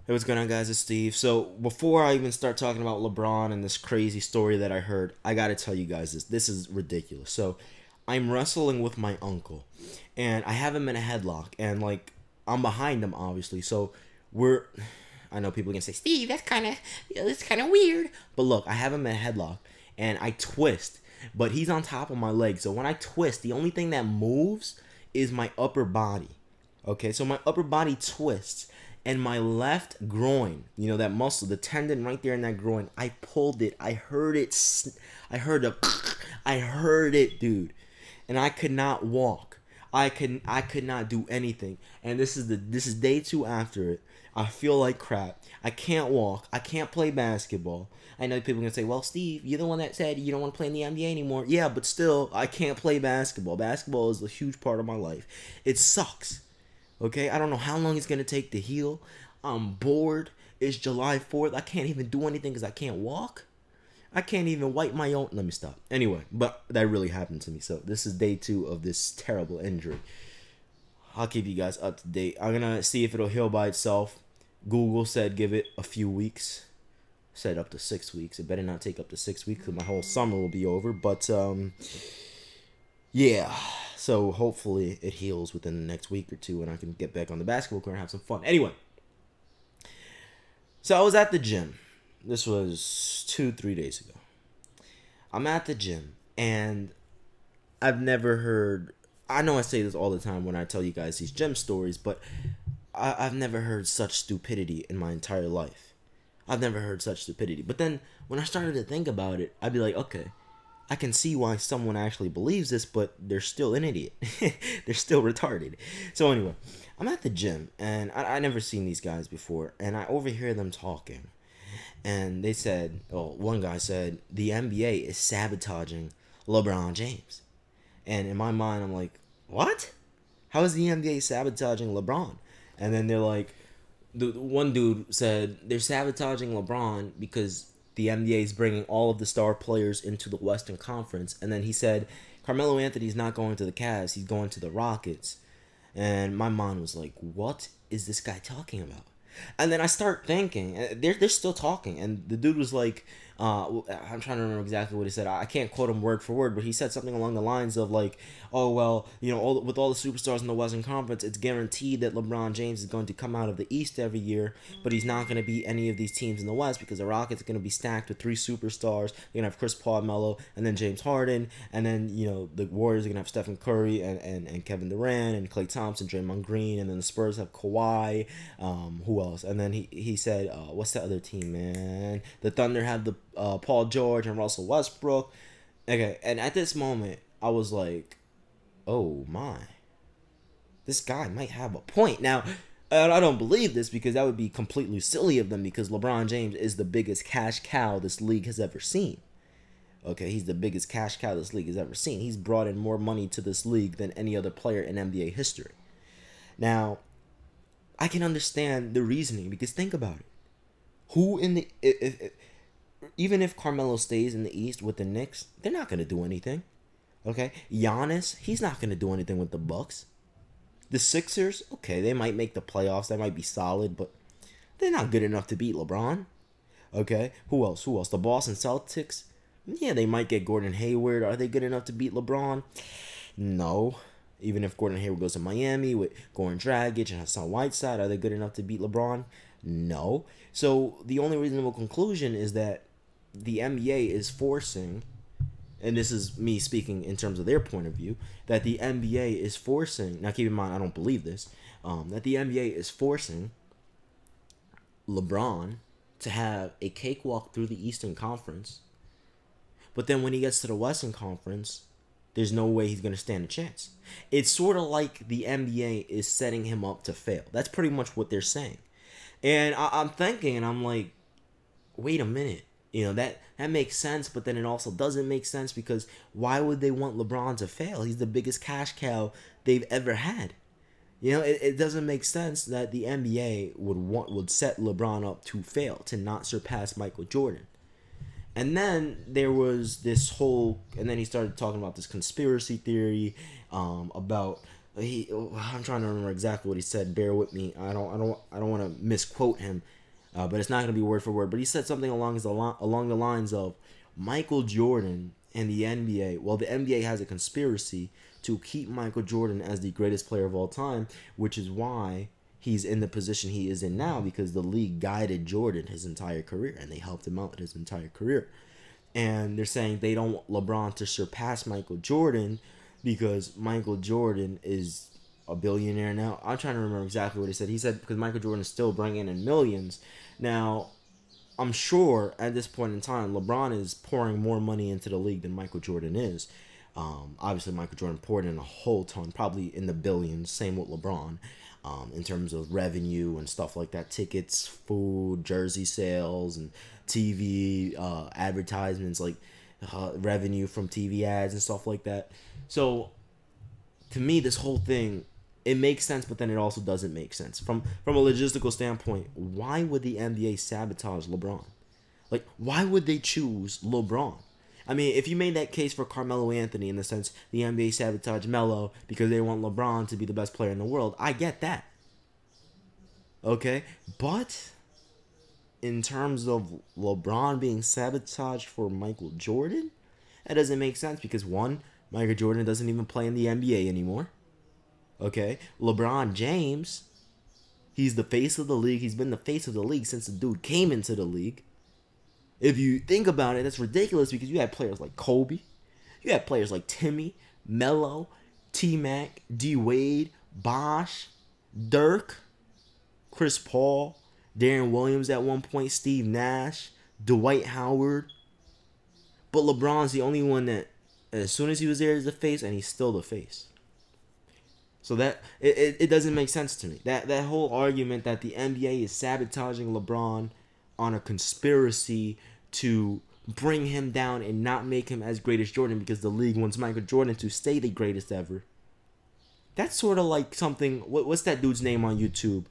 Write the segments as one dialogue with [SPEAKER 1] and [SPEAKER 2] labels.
[SPEAKER 1] Hey, what's going on, guys? It's Steve. So, before I even start talking about LeBron and this crazy story that I heard, I gotta tell you guys this. This is ridiculous. So, I'm wrestling with my uncle, and I have him in a headlock, and I'm behind him, obviously. So, we're. I know people are gonna say, Steve, that's kind of weird. But look, I have him in a headlock, and I twist, but he's on top of my leg. So when I twist, the only thing that moves is my upper body. Okay, so my upper body twists, and my left groin, that muscle, the tendon right there in that groin, I pulled it. I heard it. I heard a. I heard it, dude, and I could not walk. I could not do anything. And this is day 2 after it. I feel like crap. I can't walk. I can't play basketball. I know people are gonna say, "Well, Steve, you're the one that said you don't want to play in the NBA anymore." Yeah, but still, I can't play basketball. Basketball is a huge part of my life. It sucks. Okay, I don't know how long it's gonna take to heal. I'm bored. It's July 4th. I can't even do anything because I can't walk. I can't even wipe my own. Let me stop. Anyway, but that really happened to me. So this is day 2 of this terrible injury. I'll keep you guys up to date. I'm gonna see if it'll heal by itself. Google said give it a few weeks. Said up to 6 weeks. It better not take up to 6 weeks because my whole summer will be over. But yeah. So hopefully it heals within the next week or 2 and I can get back on the basketball court and have some fun. Anyway. So I was at the gym. This was 2-3 days ago. I'm at the gym and I've never heard, I know I say this all the time when I tell you guys these gym stories, but I've never heard such stupidity in my entire life. I've never heard such stupidity. But then when I started to think about it, I'd be like, okay, I can see why someone actually believes this, but they're still an idiot. They're still retarded. So anyway, I'm at the gym, and I never seen these guys before, and I overhear them talking. And they said, one guy said, the NBA is sabotaging LeBron James. And in my mind, I'm like, what? How is the NBA sabotaging LeBron? And then they're like, the one dude said, they're sabotaging LeBron because the NBA is bringing all of the star players into the Western Conference. And then he said, Carmelo Anthony's not going to the Cavs, he's going to the Rockets. And my mind was like, what is this guy talking about? And then I start thinking, they're still talking, and the dude was like, I'm trying to remember exactly what he said. I can't quote him word for word, but he said something along the lines of like, oh, well, with all the superstars in the Western Conference, it's guaranteed that LeBron James is going to come out of the East every year, but he's not going to beat any of these teams in the West because the Rockets are going to be stacked with 3 superstars. They're going to have Chris Paul, Melo, and then James Harden, and then, the Warriors are going to have Stephen Curry and Kevin Durant and Klay Thompson, Draymond Green, and then the Spurs have Kawhi, who else? And then he said, what's the other team, man? The Thunder have the Paul George and Russell Westbrook. Okay, and at this moment, I was like, oh my, this guy might have a point. Now, I don't believe this because that would be completely silly of them because LeBron James is the biggest cash cow this league has ever seen. Okay, he's the biggest cash cow this league has ever seen. He's brought in more money to this league than any other player in NBA history. Now, I can understand the reasoning because think about it. Who in the... even if Carmelo stays in the East with the Knicks, they're not going to do anything. Okay? Giannis, he's not going to do anything with the Bucks. The Sixers, okay, they might make the playoffs. They might be solid, but they're not good enough to beat LeBron. Okay? Who else? The Boston Celtics? Yeah, they might get Gordon Hayward. Are they good enough to beat LeBron? No. Even if Gordon Hayward goes to Miami with Goran Dragic and Hassan Whiteside, are they good enough to beat LeBron? No. So the only reasonable conclusion is that the NBA is forcing, and this is me speaking in terms of their point of view, that the NBA is forcing, now keep in mind I don't believe this, that the NBA is forcing LeBron to have a cakewalk through the Eastern Conference, but then when he gets to the Western Conference, there's no way he's going to stand a chance. It's sort of like the NBA is setting him up to fail. That's pretty much what they're saying. And I'm thinking, and I'm like, wait a minute. That makes sense, but then it also doesn't make sense because why would they want LeBron to fail? He's the biggest cash cow they've ever had. It doesn't make sense that the NBA would set LeBron up to fail, to not surpass Michael Jordan. And then there was this whole, and then he started talking about this conspiracy theory about I'm trying to remember exactly what he said. Bear with me. I don't want to misquote him, but it's not going to be word for word. But he said something along the lines of Michael Jordan and the NBA. Well, the NBA has a conspiracy to keep Michael Jordan as the greatest player of all time, which is why he's in the position he is in now, because the league guided Jordan his entire career and they helped him out his entire career. And they're saying they don't want LeBron to surpass Michael Jordan because Michael Jordan is a billionaire now. I'm trying to remember exactly what he said. He said because Michael Jordan is still bringing in millions. Now, I'm sure at this point in time, LeBron is pouring more money into the league than Michael Jordan is. Obviously, Michael Jordan poured in a whole ton, probably in the billions. Same with LeBron, in terms of revenue and stuff like that, tickets, food, jersey sales, and TV advertisements, like revenue from TV ads and stuff like that. So, to me, this whole thing, it makes sense, but then it also doesn't make sense. From a logistical standpoint, why would the NBA sabotage LeBron? Like, why would they choose LeBron? I mean, if you made that case for Carmelo Anthony in the sense the NBA sabotaged Melo because they want LeBron to be the best player in the world, I get that. Okay? But in terms of LeBron being sabotaged for Michael Jordan, that doesn't make sense because, one, Michael Jordan doesn't even play in the NBA anymore. Okay? LeBron James, he's the face of the league. He's been the face of the league since the dude came into the league. If you think about it, that's ridiculous because you had players like Kobe. You had players like Timmy, Melo, T-Mac, D-Wade, Bosh, Dirk, Chris Paul, Darren Williams at one point, Steve Nash, Dwight Howard. But LeBron's the only one that, as soon as he was there, is the face, and he's still the face. So that it doesn't make sense to me. That whole argument that the NBA is sabotaging LeBron on a conspiracy to bring him down and not make him as great as Jordan because the league wants Michael Jordan to stay the greatest ever. That's sort of like something. What's that dude's name on YouTube?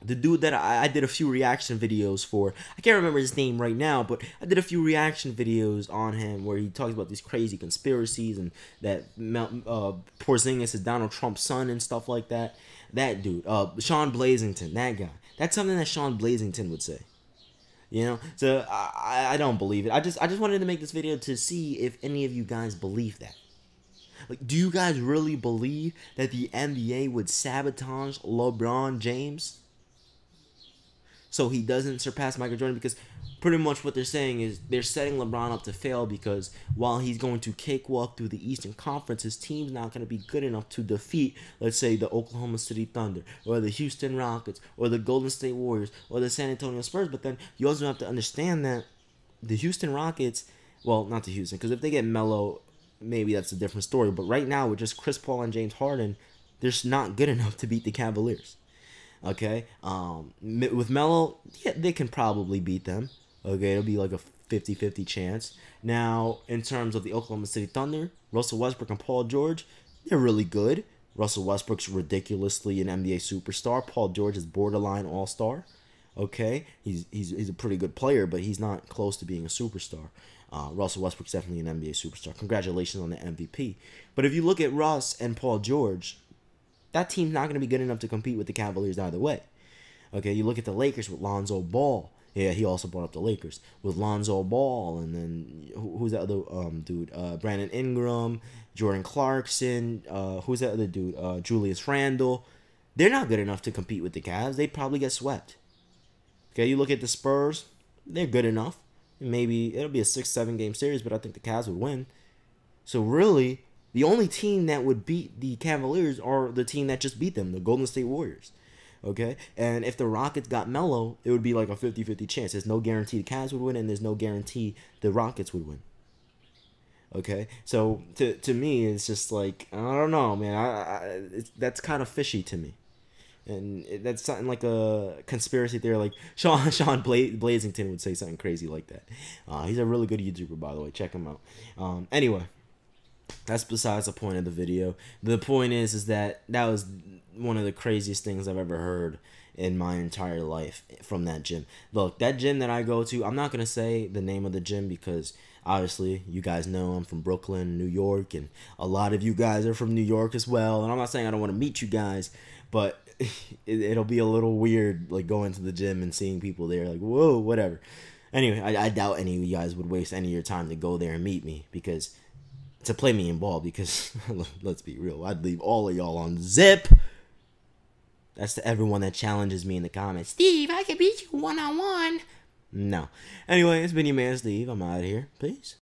[SPEAKER 1] The dude that I did a few reaction videos for. I can't remember his name right now, but I did a few reaction videos on him where he talks about these crazy conspiracies and that Porzingis is Donald Trump's son and stuff like that. That dude, Sean Blazington, that guy. That's something that Sean Blazington would say. You know, so I don't believe it. I just wanted to make this video to see if any of you guys believe that. Like, do you guys really believe that the NBA would sabotage LeBron James so he doesn't surpass Michael Jordan? Because pretty much what they're saying is they're setting LeBron up to fail because while he's going to cakewalk through the Eastern Conference, his team's not going to be good enough to defeat, let's say, the Oklahoma City Thunder or the Houston Rockets or the Golden State Warriors or the San Antonio Spurs. But then you also have to understand that the Houston Rockets, well, not the Houston, because if they get Melo, maybe that's a different story. But right now, with just Chris Paul and James Harden, they're just not good enough to beat the Cavaliers. Okay? With Melo, yeah, they can probably beat them. Okay, it'll be like a 50-50 chance. Now, in terms of the Oklahoma City Thunder, Russell Westbrook and Paul George, they're really good. Russell Westbrook's ridiculously an NBA superstar. Paul George is borderline all-star. Okay, he's a pretty good player, but he's not close to being a superstar. Russell Westbrook's definitely an NBA superstar. Congratulations on the MVP. But if you look at Russ and Paul George, that team's not going to be good enough to compete with the Cavaliers either way. Okay, you look at the Lakers with Lonzo Ball. Yeah, he also brought up the Lakers with Lonzo Ball, and then who's that other dude? Brandon Ingram, Jordan Clarkson. Who's that other dude? Julius Randle. They're not good enough to compete with the Cavs. They'd probably get swept. Okay, you look at the Spurs. They're good enough. Maybe it'll be a 6-7 game series, but I think the Cavs would win. So really, the only team that would beat the Cavaliers are the team that just beat them, the Golden State Warriors. Okay, and if the Rockets got Melo, it would be like a 50-50 chance. There's no guarantee the Cavs would win, and there's no guarantee the Rockets would win. Okay, so to me, it's just like, I don't know, man. That's kind of fishy to me, and that's something like a conspiracy theory. Like Sean Blazington would say something crazy like that. He's a really good YouTuber, by the way. Check him out. Anyway, that's besides the point of the video. The point is that was one of the craziest things I've ever heard in my entire life from that gym. Look, that gym that I go to, I'm not gonna say the name of the gym because obviously you guys know I'm from Brooklyn, New York, and a lot of you guys are from New York as well. And I'm not saying I don't want to meet you guys, but it'll be a little weird like going to the gym and seeing people there like, whoa, whatever. Anyway, I doubt any of you guys would waste any of your time to go there and meet me because to play me in ball because let's be real, I'd leave all of y'all on zip. That's to everyone that challenges me in the comments. Steve, I can beat you one-on-one. No. Anyway, it's been your man Steve. I'm out of here. Peace.